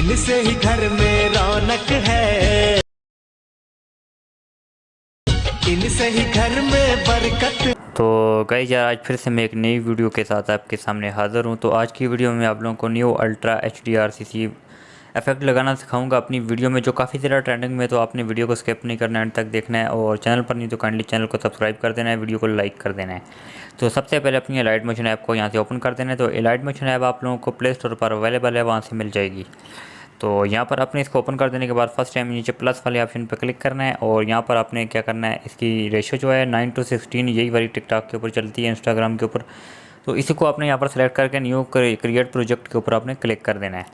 इनसे ही घर में रौनक है, इनसे ही घर में बरकत। तो गाइस यार, आज फिर से मैं एक नई वीडियो के साथ आपके सामने हाज़िर हूँ। तो आज की वीडियो में आप लोगों को new ultra HDR CC effect लगाना सिखाऊंगा अपनी वीडियो में, जो काफ़ी ज़्यादा ट्रेंडिंग में। तो आपने वीडियो को स्किप नहीं करना है, एंड तक देखना है, और चैनल पर नहीं तो काइंडली चैनल को सब्सक्राइब कर देना है, वीडियो को लाइक कर देना है। तो सबसे पहले अपनी एलाइट मोशन ऐप को यहाँ से ओपन कर देना है। तो एलाइट मोशन ऐप आप लोगों को प्ले स्टोर पर अवेलेबल है, वहाँ से मिल जाएगी। तो यहाँ पर आपने इसको ओपन कर देने के बाद फर्स्ट टाइम नीचे प्लस वाले ऑप्शन पर क्लिक करना है, और यहाँ पर आपने क्या करना है, इसकी रेशो जो है 9:16, यही वाली टिकटॉक के ऊपर चलती है, इंस्टाग्राम के ऊपर। तो इसी को आपने यहाँ पर सेलेक्ट करके न्यू क्रिएट प्रोजेक्ट के ऊपर आपने क्लिक कर देना है,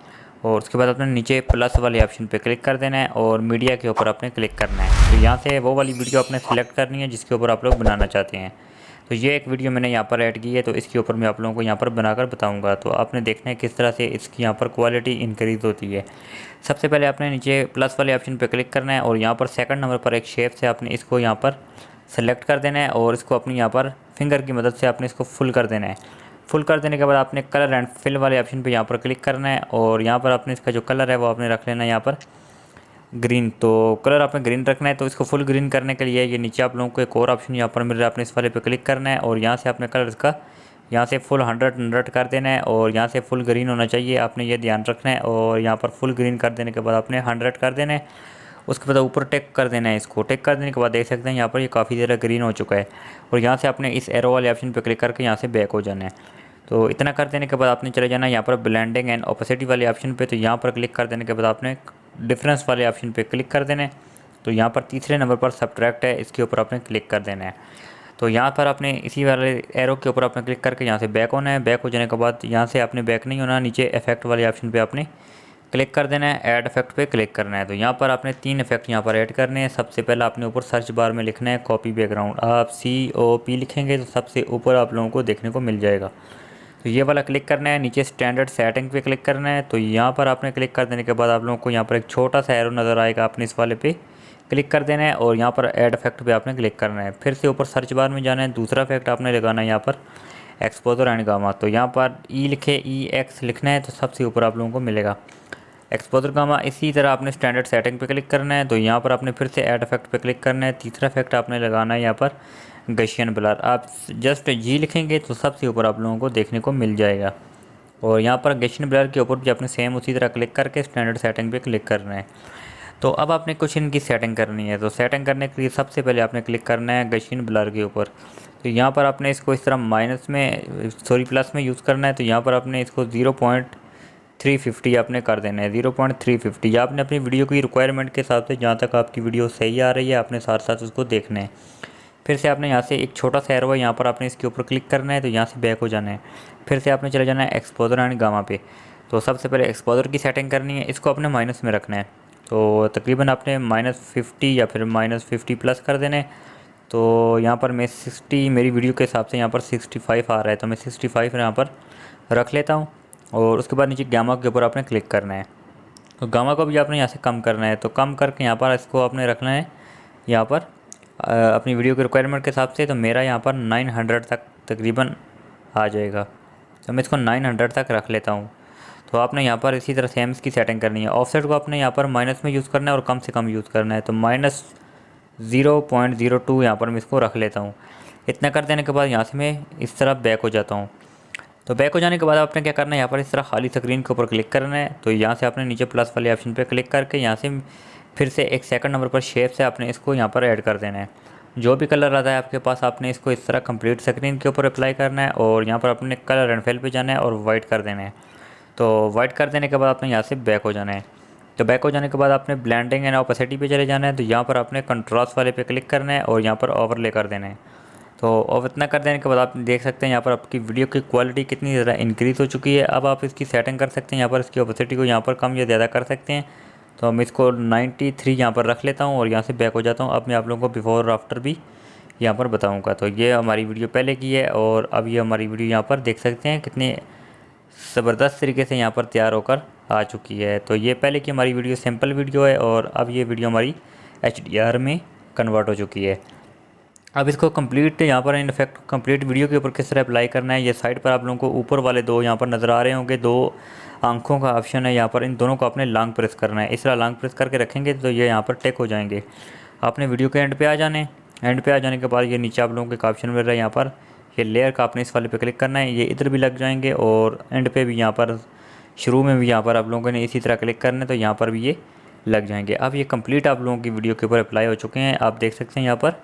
और उसके बाद आपने नीचे प्लस वाले ऑप्शन पे क्लिक कर देना है, और मीडिया के ऊपर आपने क्लिक करना है। तो यहाँ से वो वाली वीडियो आपने सेलेक्ट करनी है जिसके ऊपर आप लोग बनाना चाहते हैं। तो ये एक वीडियो मैंने यहाँ पर ऐड की है, तो इसके ऊपर मैं आप लोगों को यहाँ पर बनाकर बताऊँगा। तो आपने देखना है किस तरह से इसकी यहाँ पर क्वालिटी इंक्रीज़ होती है। सबसे पहले आपने नीचे प्लस वाले ऑप्शन पर क्लिक करना है, और यहाँ पर सेकंड नंबर पर एक शेप से आपने इसको यहाँ पर सेलेक्ट कर देना है, और इसको अपनी यहाँ पर फिंगर की मदद से आपने इसको फुल कर देना है। फुल कर देने के बाद आपने कलर एंड फिल वाले ऑप्शन पे यहाँ पर क्लिक करना है, और यहाँ पर आपने इसका जो कलर है वो आपने रख लेना है यहाँ पर ग्रीन। तो कलर आपने ग्रीन रखना है। तो इसको फुल ग्रीन करने के लिए ये नीचे आप लोगों को एक और ऑप्शन यहाँ पर मिल रहा है, आपने इस वाले पे क्लिक करना है, और यहाँ से आपने कलर इसका यहाँ से फुल 100 कर देना है, और यहाँ से फुल ग्रीन होना चाहिए, आपने ये ध्यान रखना है। और यहाँ पर फुल ग्रीन कर देने के बाद आपने 100 कर देना है। उसके बाद ऊपर टिक कर देना है। इसको टिक कर देने के बाद देख सकते हैं यहाँ पर ये काफ़ी ज़्यादा ग्रीन हो चुका है, और यहाँ से आपने इस एरो वाले ऑप्शन पर क्लिक करके यहाँ से बैक हो जाना है। तो इतना कर देने के बाद आपने चले जाना है यहाँ पर ब्लेंडिंग एंड ओपेसिटी वाले ऑप्शन पे। तो यहाँ पर क्लिक कर देने के बाद आपने डिफरेंस वाले ऑप्शन पे क्लिक कर देना है। तो यहाँ पर तीसरे नंबर पर सब्ट्रैक्ट है, इसके ऊपर आपने क्लिक कर देना है। तो यहाँ पर आपने इसी वाले एरो के ऊपर आपने क्लिक करके यहाँ से बैक होना है। बैक हो जाने के बाद यहाँ से आपने बैक नहीं होना, नीचे इफेक्ट वाले ऑप्शन पर आपने क्लिक कर देना है, ऐड इफेक्ट पे क्लिक करना है। तो यहाँ पर आपने 3 इफेक्ट यहाँ पर ऐड करने हैं। सबसे पहले आपने ऊपर सर्च बार में लिखना है कॉपी बैकग्राउंड। आप COP लिखेंगे तो सबसे ऊपर आप लोगों को देखने को मिल जाएगा। तो ये वाला क्लिक करना है। नीचे स्टैंडर्ड सेटिंग पे क्लिक करना है। तो यहाँ पर आपने क्लिक कर देने के बाद आप लोगों को यहाँ पर एक छोटा सा एरो नज़र आएगा, आपने इस वाले पे क्लिक कर देना है, और यहाँ पर ऐड इफेक्ट पे आपने क्लिक करना है। फिर से ऊपर सर्च बार में जाना है, दूसरा इफेक्ट आपने लगाना है यहाँ पर एक्सपोजर एंड गामा। तो यहाँ पर लिखे EX लिखना है, तो सबसे ऊपर आप लोगों को मिलेगा एक्सपोजर गामा। इसी तरह आपने स्टैंडर्ड सेटिंग पे क्लिक करना है। तो यहाँ पर आपने फिर से ऐड इफेक्ट पे क्लिक करना है। तीसरा इफेक्ट आपने लगाना है यहाँ पर गशियन ब्लर। आप जस्ट G लिखेंगे तो सबसे ऊपर आप लोगों को देखने को मिल जाएगा, और यहाँ पर गशियन ब्लर के ऊपर भी आपने सेम उसी तरह क्लिक करके स्टैंडर्ड सेटिंग पे क्लिक करना है। तो अब आपने कुछ इनकी सेटिंग करनी है। तो सेटिंग करने के लिए सबसे पहले आपने क्लिक करना है गशियन ब्लर के ऊपर। तो यहाँ पर आपने इसको इस तरह प्लस में यूज़ करना है। तो यहाँ पर आपने इसको 0.350 आपने कर देना है, 0.350। आपने अपनी वीडियो की रिक्वायरमेंट के हिसाब से जहाँ तक आपकी वीडियो सही आ रही है आपने साथ साथ उसको देखना है। फिर से आपने यहाँ से एक छोटा सा एरो है, यहाँ पर आपने इसके ऊपर क्लिक करना है। तो यहाँ से बैक हो जाना है। फिर से आपने चले जाना है एक्सपोजर एंड गामा पे। तो सबसे पहले एक्सपोजर की सेटिंग करनी है, इसको अपने माइनस में रखना है। तो तकरीबन आपने -50 या फिर -50 प्लस कर देना है। तो यहाँ पर मैं 60, मेरी वीडियो के हिसाब से यहाँ पर 65 आ रहा है, तो मैं 65 यहाँ पर रख लेता हूँ। और उसके बाद नीचे गामा के ऊपर आपने क्लिक करना है। तो गामा को भी आपने यहाँ से कम करना है। तो कम करके यहाँ पर इसको आपने रखना है यहाँ पर अपनी वीडियो के रिक्वायरमेंट के हिसाब से। तो मेरा यहाँ पर 900 तक तकरीबन आ जाएगा, तो मैं इसको 900 तक रख लेता हूँ। तो आपने यहाँ पर इसी तरह सेम इसकी सेटिंग करनी है। ऑफसेट को आपने यहाँ पर माइनस में यूज़ करना है, और कम से कम यूज़ करना है। तो -0.02 यहाँ पर मैं इसको रख लेता हूँ। इतना कर देने के बाद यहाँ से मैं इस तरह बैक हो जाता हूँ। तो बैक हो जाने के बाद आपने क्या करना है, यहाँ पर इस तरह खाली स्क्रीन के ऊपर क्लिक करना है। तो यहाँ से आपने नीचे प्लस वाले ऑप्शन पे क्लिक करके यहाँ से फिर से एक सेकंड नंबर पर शेप से आपने इसको यहाँ पर ऐड कर देना है। जो भी कलर आता है आपके पास आपने इसको इस तरह कंप्लीट स्क्रीन के ऊपर अप्लाई करना है, और यहाँ पर अपने कलर एंड फिल पे जाना है और वाइट कर देना है। तो वाइट कर देने के बाद आपने यहाँ से बैक हो जाना है। तो बैक हो जाने के बाद आपने ब्लेंडिंग एंड ओपेसिटी पे चले जाना है। तो यहाँ पर आपने कंट्रास्ट वाले पे क्लिक करना है, और यहाँ पर ओवरले कर देना है। तो अब इतना कर देने के बाद आप देख सकते हैं यहाँ पर आपकी वीडियो की क्वालिटी कितनी ज़्यादा इंक्रीज़ हो चुकी है। अब आप इसकी सेटिंग कर सकते हैं, यहाँ पर इसकी ओपेसिटी को यहाँ पर कम या ज़्यादा कर सकते हैं। तो मैं इसको 93 यहाँ पर रख लेता हूँ, और यहाँ से बैक हो जाता हूँ। अब मैं आप लोगों को बिफोर और आफ्टर भी यहाँ पर बताऊँगा। तो ये हमारी वीडियो पहले की है, और अब ये हमारी वीडियो यहाँ पर देख सकते हैं कितने ज़बरदस्त तरीके से यहाँ पर तैयार होकर आ चुकी है। तो ये पहले की हमारी वीडियो सिंपल वीडियो है, और अब ये वीडियो हमारी HDR में कन्वर्ट हो चुकी है। अब इसको कंप्लीट यहाँ पर इन इफेक्ट कंप्लीट वीडियो के ऊपर किस तरह अप्लाई करना है, ये साइड पर आप लोगों को ऊपर वाले दो यहाँ पर नज़र आ रहे होंगे, दो आंखों का ऑप्शन है यहाँ पर, इन दोनों को आपने लॉन्ग प्रेस करना है। इस तरह लॉन्ग प्रेस करके रखेंगे तो ये यहाँ पर टिक हो जाएंगे। आपने वीडियो के एंड पे आ जाने, एंड पे आ जाने के बाद ये नीचे आप लोगों को एक ऑप्शन मिल रहा है यहाँ पर, ये लेयर का आपने इस वाले पे क्लिक करना है, ये इधर भी लग जाएंगे और एंड पे भी यहाँ पर शुरू में भी यहाँ पर आप लोगों ने इसी तरह क्लिक करना है तो यहाँ पर भी ये लग जाएंगे। अब ये कंप्लीट आप लोगों की वीडियो के ऊपर अप्लाई हो चुके हैं। आप देख सकते हैं यहाँ पर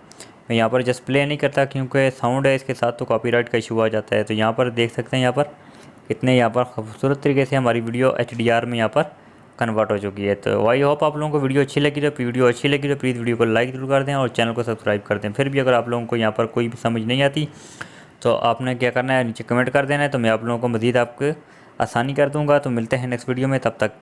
मैं यहाँ पर जस्ट प्ले नहीं करता क्योंकि साउंड है इसके साथ तो कॉपीराइट का इशू आ जाता है। तो यहाँ पर देख सकते हैं यहाँ पर कितने यहाँ पर खूबसूरत तरीके से हमारी वीडियो HDR में यहाँ पर कन्वर्ट हो चुकी है। तो आई होप आप लोगों को वीडियो अच्छी लगी, तो प्लीज़ वीडियो को लाइक जरूर कर दें और चैनल को सब्सक्राइब कर दें। फिर भी अगर आप लोगों को यहाँ पर कोई भी समझ नहीं आती तो आपने क्या करना है, नीचे कमेंट कर देना है, तो मैं आप लोगों को मज़ीद आपको आसानी कर दूँगा। तो मिलते हैं नेक्स्ट वीडियो में, तब तक